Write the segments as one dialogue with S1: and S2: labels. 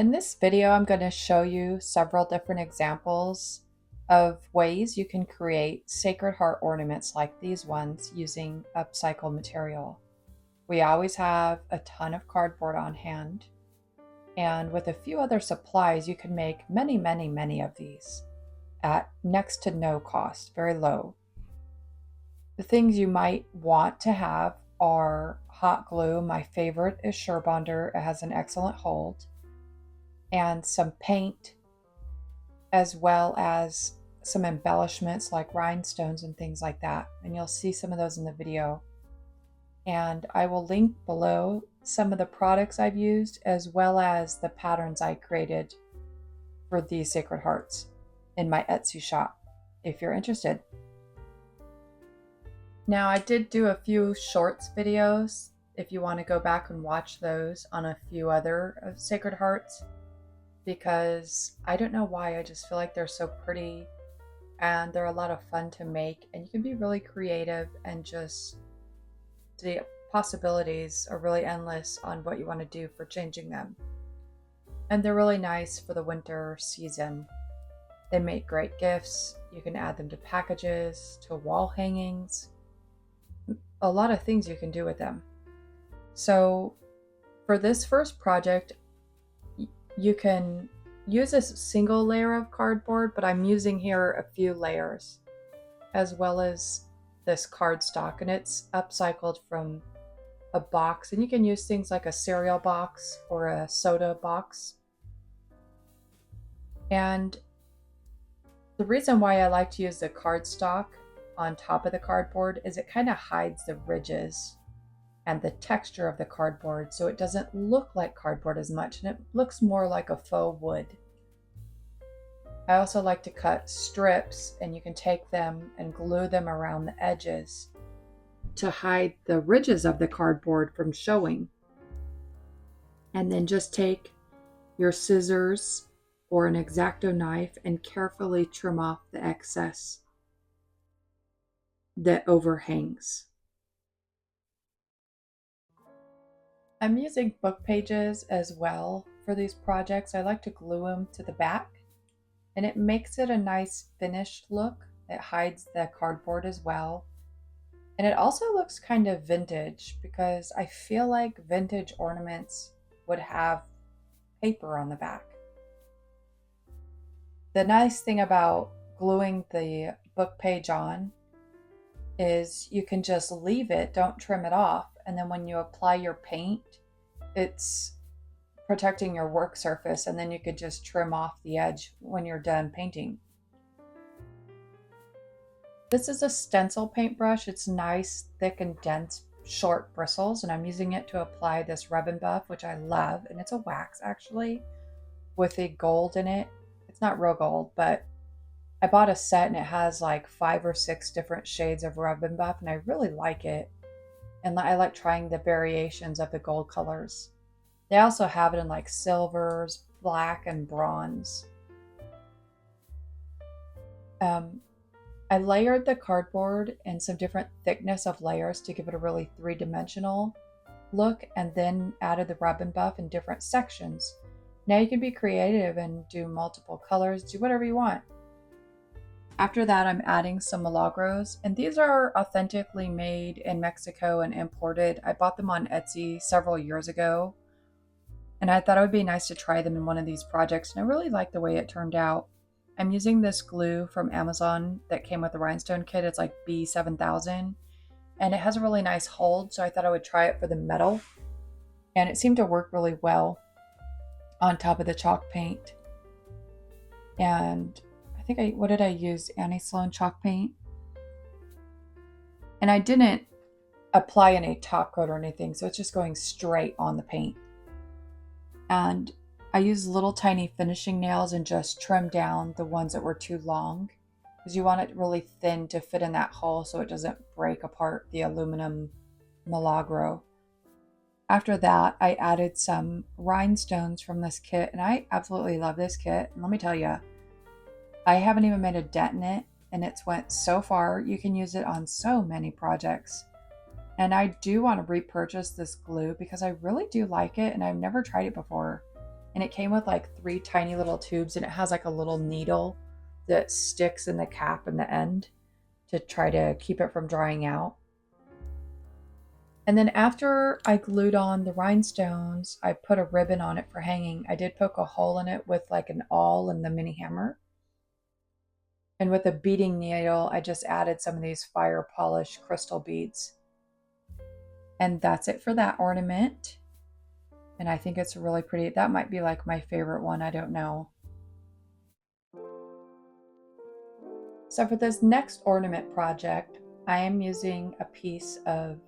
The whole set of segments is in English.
S1: In this video, I'm going to show you several different examples of ways you can create Sacred Heart ornaments like these ones using upcycle material. We always have a ton of cardboard on hand, and with a few other supplies, you can make many of these at next to no cost, very low. The things you might want to have are hot glue. My favorite is Surebonder. It has an excellent hold, and some paint, as well as some embellishments like rhinestones and things like that. And you'll see some of those in the video. And I will link below some of the products I've used, as well as the patterns I created for these Sacred Hearts in my Etsy shop, if you're interested. Now, I did do a few shorts videos if you want to go back and watch those on a few other Sacred Hearts, because I don't know why, I just feel like they're so pretty and they're a lot of fun to make, and you can be really creative, and just the possibilities are really endless on what you want to do for changing them. And they're really nice for the winter season. They make great gifts. You can add them to packages, to wall hangings, a lot of things you can do with them. So for this first project, you can use a single layer of cardboard, but I'm using here a few layers, as well as this cardstock, and it's upcycled from a box. And you can use things like a cereal box or a soda box. And the reason why I like to use the cardstock on top of the cardboard is it kind of hides the ridges and the texture of the cardboard, so it doesn't look like cardboard as much, and it looks more like a faux wood. I also like to cut strips, and you can take them and glue them around the edges to hide the ridges of the cardboard from showing. And then just take your scissors or an X-Acto knife and carefully trim off the excess that overhangs. I'm using book pages as well for these projects. I like to glue them to the back, and it makes it a nice finished look. It hides the cardboard as well. And it also looks kind of vintage, because I feel like vintage ornaments would have paper on the back. The nice thing about gluing the book page on is you can just leave it, don't trim it off, and then when you apply your paint, it's protecting your work surface, and then you could just trim off the edge when you're done painting. This is a stencil paintbrush. It's nice, thick and dense, short bristles, and I'm using it to apply this rub and buff, which I love, and it's a wax actually with a gold in it. It's not real gold, but I bought a set and it has like 5 or 6 different shades of rub and buff, and I really like it. And I like trying the variations of the gold colors. They also have it in like silvers, black, and bronze. I layered the cardboard in some different thickness of layers to give it a really three-dimensional look, and then added the rub and buff in different sections. Now you can be creative and do multiple colors, do whatever you want. After that, I'm adding some milagros, and these are authentically made in Mexico and imported. I bought them on Etsy several years ago, and I thought it would be nice to try them in one of these projects, and I really like the way it turned out. I'm using this glue from Amazon that came with the rhinestone kit. It's like B7000, and it has a really nice hold, so I thought I would try it for the metal, and it seemed to work really well on top of the chalk paint. And what did I use? Annie Sloan chalk paint. And I didn't apply any top coat or anything, so it's just going straight on the paint. And I used little tiny finishing nails and just trimmed down the ones that were too long, because you want it really thin to fit in that hole so it doesn't break apart the aluminum milagro. After that, I added some rhinestones from this kit, and I absolutely love this kit. And let me tell you, I haven't even made a dent in it, and it's went so far. You can use it on so many projects. And I do want to repurchase this glue because I really do like it, and I've never tried it before. And it came with like 3 tiny little tubes, and it has like a little needle that sticks in the cap and the end to try to keep it from drying out. And then after I glued on the rhinestones, I put a ribbon on it for hanging. I did poke a hole in it with like an awl and the mini hammer. And with a beading needle, I just added some of these fire polished crystal beads. And that's it for that ornament. And I think it's really pretty. That might be like my favorite one. I don't know. So for this next ornament project, I am using a piece of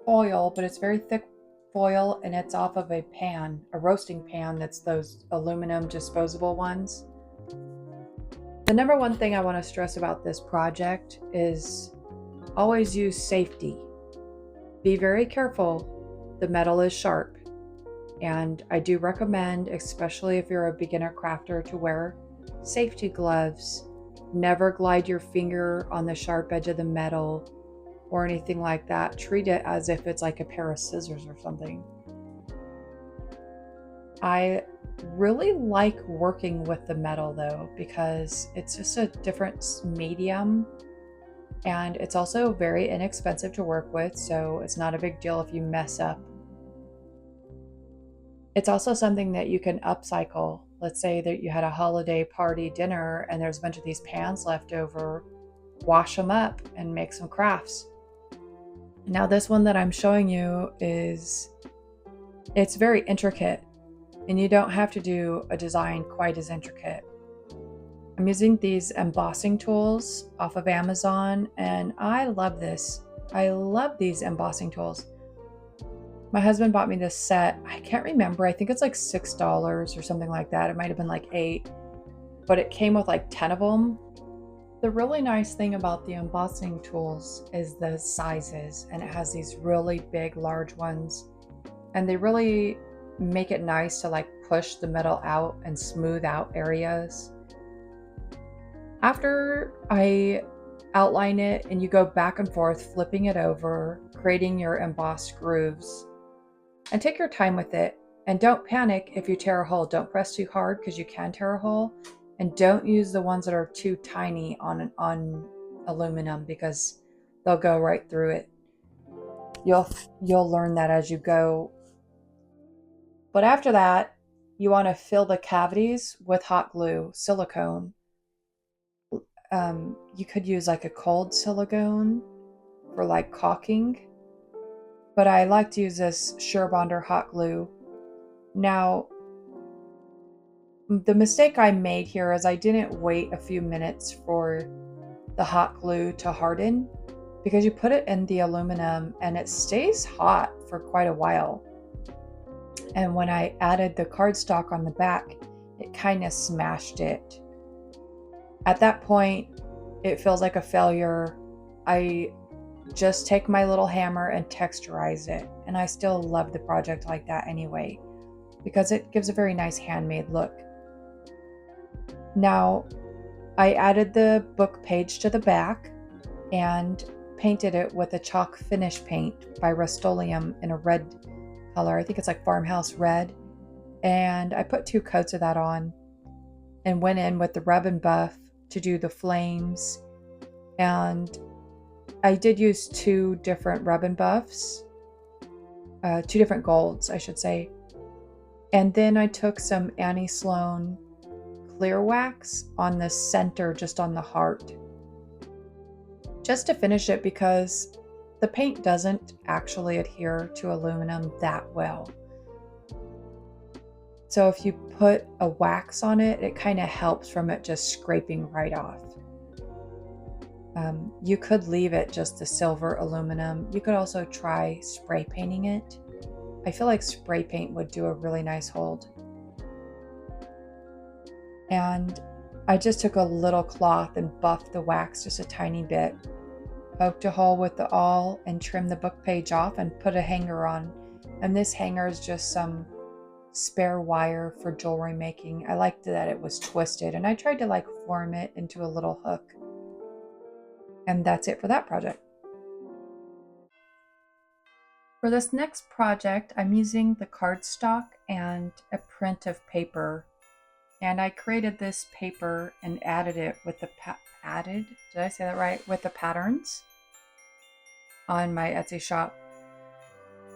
S1: foil, but it's very thick foil, and it's off of a pan, a roasting pan that's those aluminum disposable ones. The number one thing I want to stress about this project is always use safety. Be very careful. The metal is sharp, and I do recommend, especially if you're a beginner crafter, to wear safety gloves. Never glide your finger on the sharp edge of the metal or anything like that. Treat it as if it's like a pair of scissors or something. I really like working with the metal though, because it's just a different medium, and it's also very inexpensive to work with, so it's not a big deal if you mess up. It's also something that you can upcycle. Let's say that you had a holiday party dinner and there's a bunch of these pans left over. Wash them up and make some crafts. Now this one that I'm showing you it's very intricate, and you don't have to do a design quite as intricate. I'm using these embossing tools off of Amazon, and I love this. I love these embossing tools. My husband bought me this set. I can't remember. I think it's like $6 or something like that. It might have been like $8, but it came with like 10 of them. The really nice thing about the embossing tools is the sizes, and it has these really big, large ones, and they really make it nice to like push the metal out and smooth out areas. After I outline it and you go back and forth, flipping it over, creating your embossed grooves, and take your time with it. And don't panic if you tear a hole. Don't press too hard, because you can tear a hole. And don't use the ones that are too tiny on aluminum, because they'll go right through it. You'll learn that as you go. But after that, you want to fill the cavities with hot glue, silicone. You could use like a cold silicone for like caulking, but I like to use this Surebonder hot glue. Now, the mistake I made here is I didn't wait a few minutes for the hot glue to harden, because you put it in the aluminum and it stays hot for quite a while. And when I added the cardstock on the back, it kind of smashed it. At that point, it feels like a failure. I just take my little hammer and texturize it. And I still love the project like that anyway, because it gives a very nice handmade look. Now, I added the book page to the back and painted it with a chalk finish paint by Rust-Oleum in a red color. I think it's like farmhouse red. And I put 2 coats of that on and went in with the rub and buff to do the flames. And I did use 2 different rub and buffs, 2 different golds, I should say. And then I took some Annie Sloan clear wax on the center, just on the heart, just to finish it, because the paint doesn't actually adhere to aluminum that well. So if you put a wax on it, it kind of helps from it just scraping right off. You could leave it just the silver aluminum. You could also try spray painting it. I feel like spray paint would do a really nice hold. And I just took a little cloth and buffed the wax just a tiny bit, poked a hole with the awl, and trimmed the book page off and put a hanger on. And this hanger is just some spare wire for jewelry making. I liked that it was twisted, and I tried to like form it into a little hook. And that's it for that project. For this next project, I'm using the cardstock and print of paper, and I created this paper and added it with the did I say that right? With the patterns on my Etsy shop.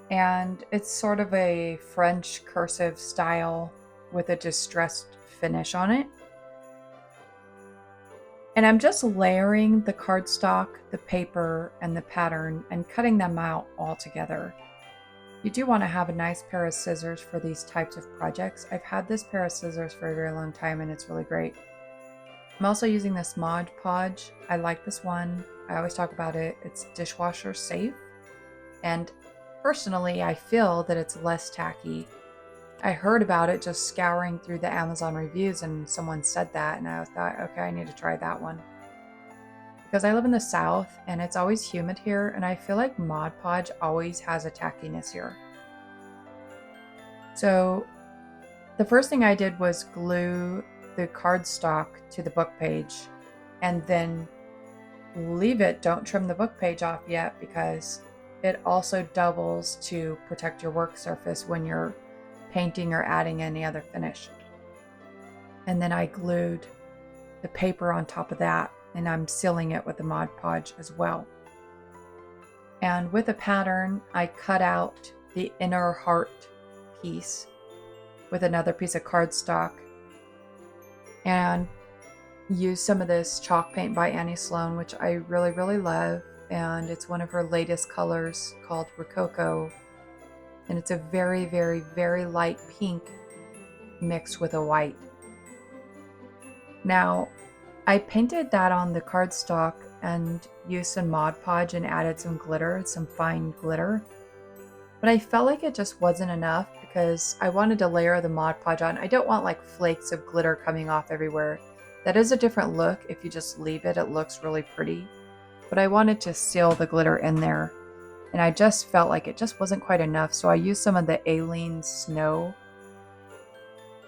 S1: And it's sort of a French cursive style with a distressed finish on it. And I'm just layering the cardstock, the paper, and the pattern and cutting them out all together. You do want to have a nice pair of scissors for these types of projects. I've had this pair of scissors for a very long time and it's really great. I'm also using this Mod Podge. I like this one. I always talk about it. It's dishwasher safe. And personally, I feel that it's less tacky. I heard about it just scouring through the Amazon reviews and someone said that and I thought, okay, I need to try that one. Because I live in the South and it's always humid here and I feel like Mod Podge always has a tackiness here. So the first thing I did was glue the cardstock to the book page and then leave it. Don't trim the book page off yet because it also doubles to protect your work surface when you're painting or adding any other finish. And then I glued the paper on top of that and I'm sealing it with the Mod Podge as well. And with a pattern, I cut out the inner heart piece with another piece of cardstock and used some of this chalk paint by Annie Sloan, which I really, really love. And it's one of her latest colors called Rococo. And it's a very, very, very light pink mixed with a white. Now, I painted that on the cardstock and used some Mod Podge and added some glitter, some fine glitter. But I felt like it just wasn't enough because I wanted to layer the Mod Podge on. I don't want like flakes of glitter coming off everywhere. That is a different look. If you just leave it, it looks really pretty. But I wanted to seal the glitter in there. And I just felt like it just wasn't quite enough. So I used some of the Alene Snow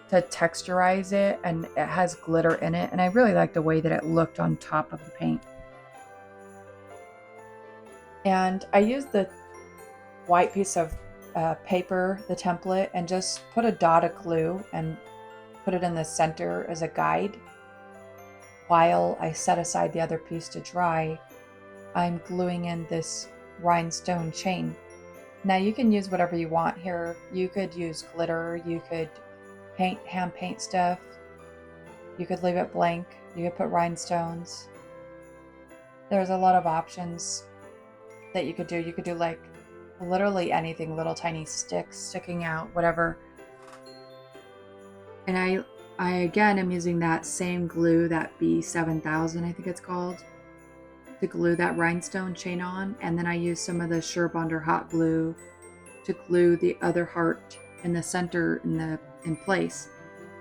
S1: to texturize it. And it has glitter in it. And I really liked the way that it looked on top of the paint. And I used the white piece of paper, the template, and just put a dot of glue and put it in the center as a guide. While I set aside the other piece to dry, I'm gluing in this rhinestone chain. Now you can use whatever you want here. You could use glitter, you could hand paint stuff, you could leave it blank, you could put rhinestones. There's a lot of options that you could do. You could do like literally anything, little tiny sticks sticking out, whatever. And I again am using that same glue, that B7000 I think it's called, to glue that rhinestone chain on. And then I use some of the Surebonder hot glue to glue the other heart in the center in place.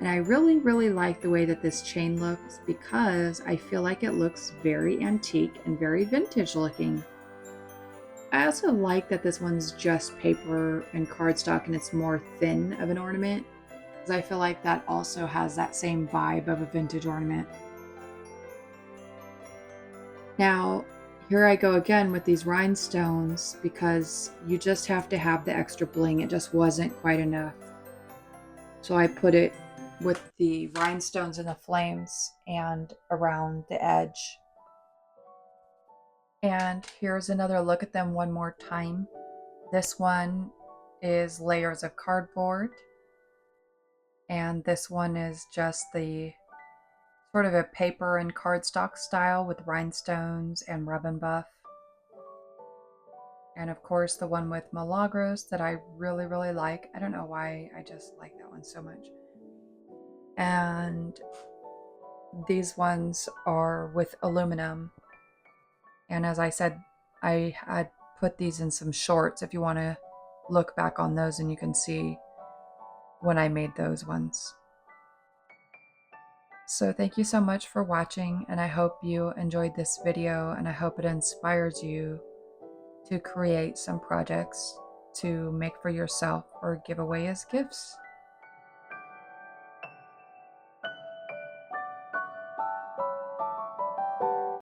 S1: And I really, really like the way that this chain looks because I feel like it looks very antique and very vintage looking. I also like that this one's just paper and cardstock and it's more thin of an ornament, because I feel like that also has that same vibe of a vintage ornament. Now, here I go again with these rhinestones because you just have to have the extra bling. It just wasn't quite enough. So I put it with the rhinestones and the flames and around the edge. And here's another look at them one more time. This one is layers of cardboard. And this one is just the sort of a paper and cardstock style with rhinestones and rub and buff. And of course the one with Milagros that I really, really like. I don't know why, I just like that one so much. And these ones are with aluminum. And as I said, I had put these in some shorts if you want to look back on those and you can see when I made those ones. So thank you so much for watching, and I hope you enjoyed this video, and I hope it inspires you to create some projects to make for yourself or give away as gifts.